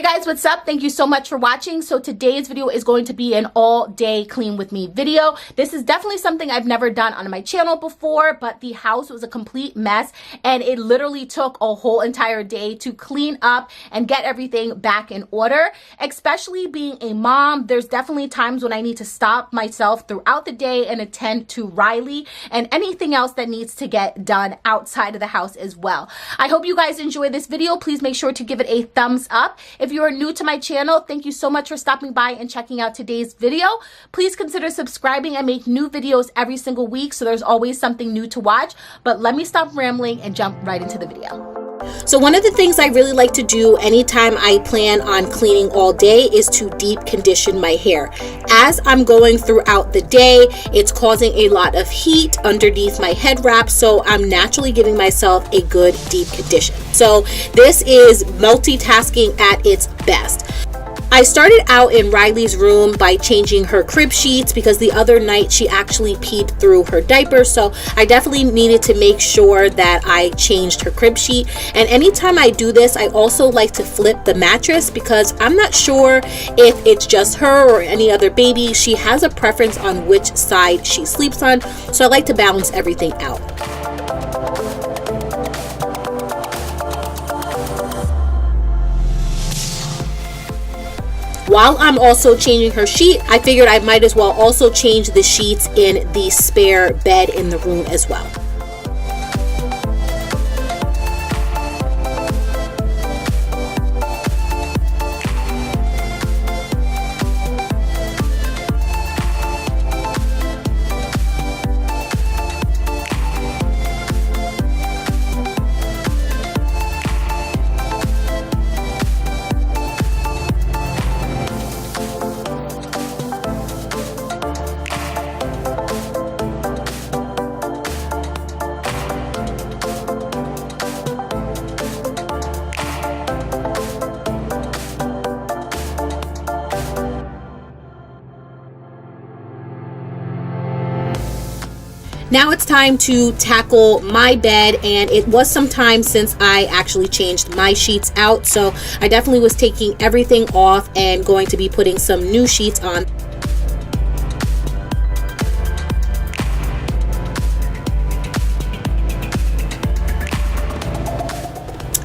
Hey guys, what's up? Thank you so much for watching. So today's video is going to be an all day clean with me video. This is definitely something I've never done on my channel before, but the house was a complete mess and it literally took a whole entire day to clean up and get everything back in order. Especially being a mom, there's definitely times when I need to stop myself throughout the day and attend to Riley and anything else that needs to get done outside of the house as well. I hope you guys enjoy this video. Please make sure to give it a thumbs up. If you are new to my channel, thank you so much for stopping by and checking out today's video. Please consider subscribing. I make new videos every single week, so there's always something new to watch. But let me stop rambling and jump right into the video. So one of the things I really like to do anytime I plan on cleaning all day is to deep condition my hair. As I'm going throughout the day, it's causing a lot of heat underneath my head wrap, so I'm naturally giving myself a good deep condition. So this is multitasking at its best. I started out in Riley's room by changing her crib sheets because the other night she actually peed through her diaper, so I definitely needed to make sure that I changed her crib sheet. And anytime I do this, I also like to flip the mattress because I'm not sure if it's just her or any other baby. She has a preference on which side she sleeps on, so I like to balance everything out. While I'm also changing her sheet, I figured I might as well also change the sheets in the spare bed in the room as well. Now it's time to tackle my bed, and it was some time since I actually changed my sheets out, so I definitely was taking everything off and going to be putting some new sheets on.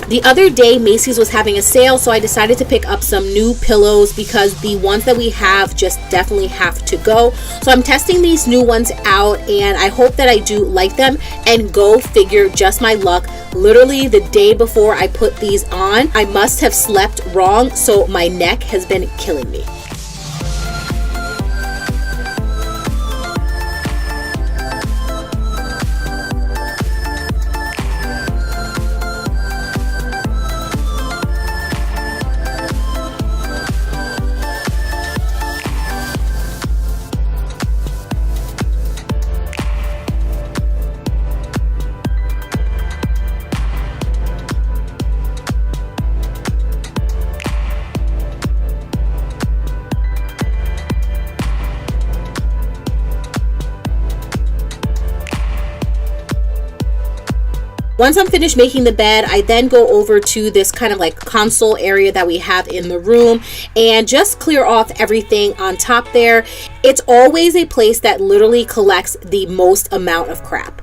The other day, Macy's was having a sale, so I decided to pick up some new pillows because the ones that we have just definitely have to go. So I'm testing these new ones out and I hope that I do like them, and go figure, just my luck, literally the day before I put these on, I must have slept wrong, so my neck has been killing me. Once I'm finished making the bed, I then go over to this kind of like console area that we have in the room and just clear off everything on top there. It's always a place that literally collects the most amount of crap.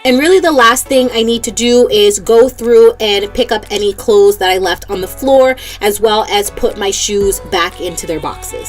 And really the last thing I need to do is go through and pick up any clothes that I left on the floor, as well as put my shoes back into their boxes.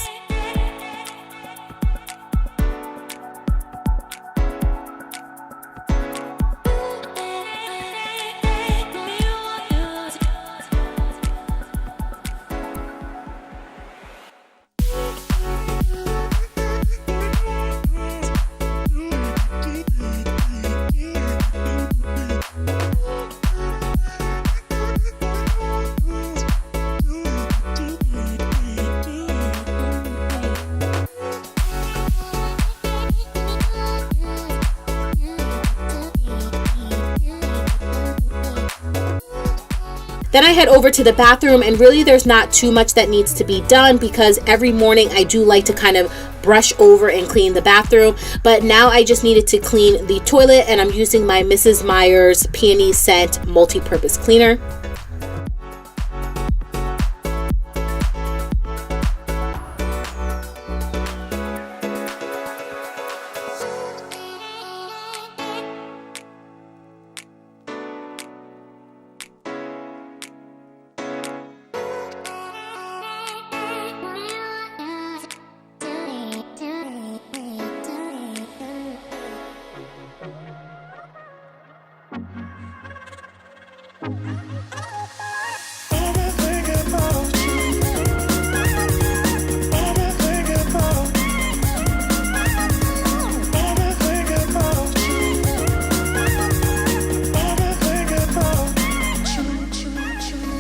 Then I head over to the bathroom, and really there's not too much that needs to be done because every morning I do like to kind of brush over and clean the bathroom. But now I just needed to clean the toilet, and I'm using my Mrs. Meyer's Peony Scent multi-purpose cleaner.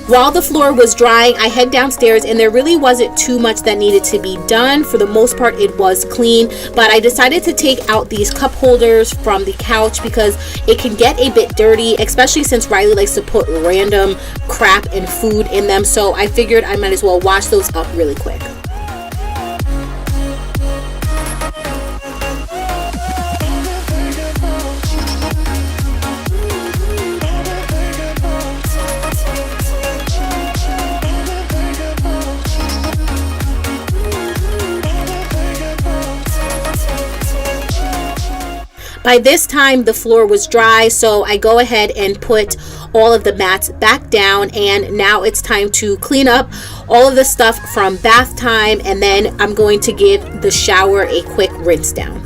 While the floor was drying, I head downstairs, and there really wasn't too much that needed to be done. For the most part, it was clean, but I decided to take out these cup holders from the couch because it can get a bit dirty, especially since Riley likes to put random crap and food in them. So I figured I might as well wash those up really quick. By this time, the floor was dry, so I go ahead and put all of the mats back down, and now it's time to clean up all of the stuff from bath time, and then I'm going to give the shower a quick rinse down.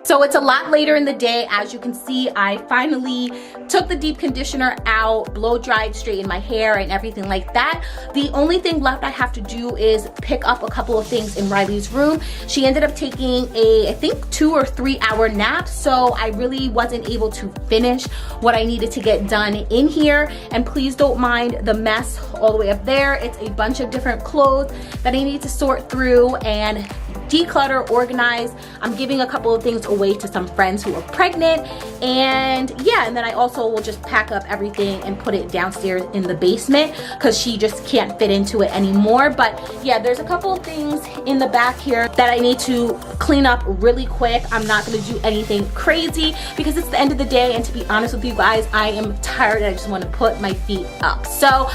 So it's a lot later in the day. As you can see, I finally took the deep conditioner out, blow dried, straightened my hair and everything like that. The only thing left I have to do is pick up a couple of things in Riley's room. She ended up taking a, I think, 2 or 3 hour nap, so I really wasn't able to finish what I needed to get done in here. And please don't mind the mess all the way up there. It's a bunch of different clothes that I need to sort through and declutter, organize. I'm giving a couple of things away to some friends who are pregnant, and yeah, and then I also will just pack up everything and put it downstairs in the basement because she just can't fit into it anymore. But yeah, there's a couple of things in the back here that I need to clean up really quick. I'm not going to do anything crazy because it's the end of the day, and to be honest with you guys, I am tired and I just want to put my feet up. So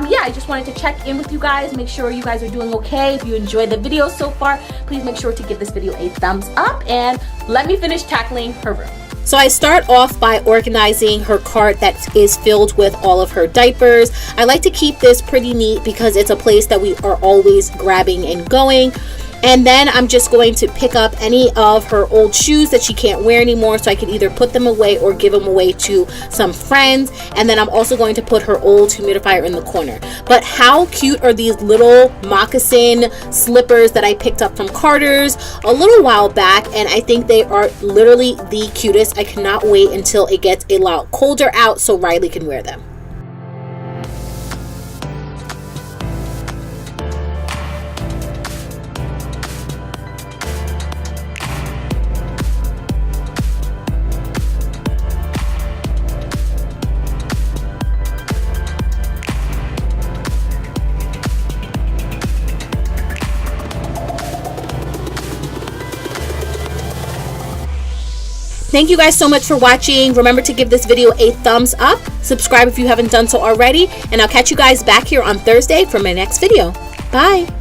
yeah, I just wanted to check in with you guys, make sure you guys are doing okay. If you enjoyed the video so far, please please make sure to give this video a thumbs up and let me finish tackling her room. So I start off by organizing her cart that is filled with all of her diapers. I like to keep this pretty neat because it's a place that we are always grabbing and going. And then I'm just going to pick up any of her old shoes that she can't wear anymore, so I can either put them away or give them away to some friends. And then I'm also going to put her old humidifier in the corner. But how cute are these little moccasin slippers that I picked up from Carter's a little while back, and I think they are literally the cutest. I cannot wait until it gets a lot colder out so Riley can wear them. Thank you guys so much for watching. Remember to give this video a thumbs up, subscribe if you haven't done so already, and I'll catch you guys back here on Thursday for my next video. Bye.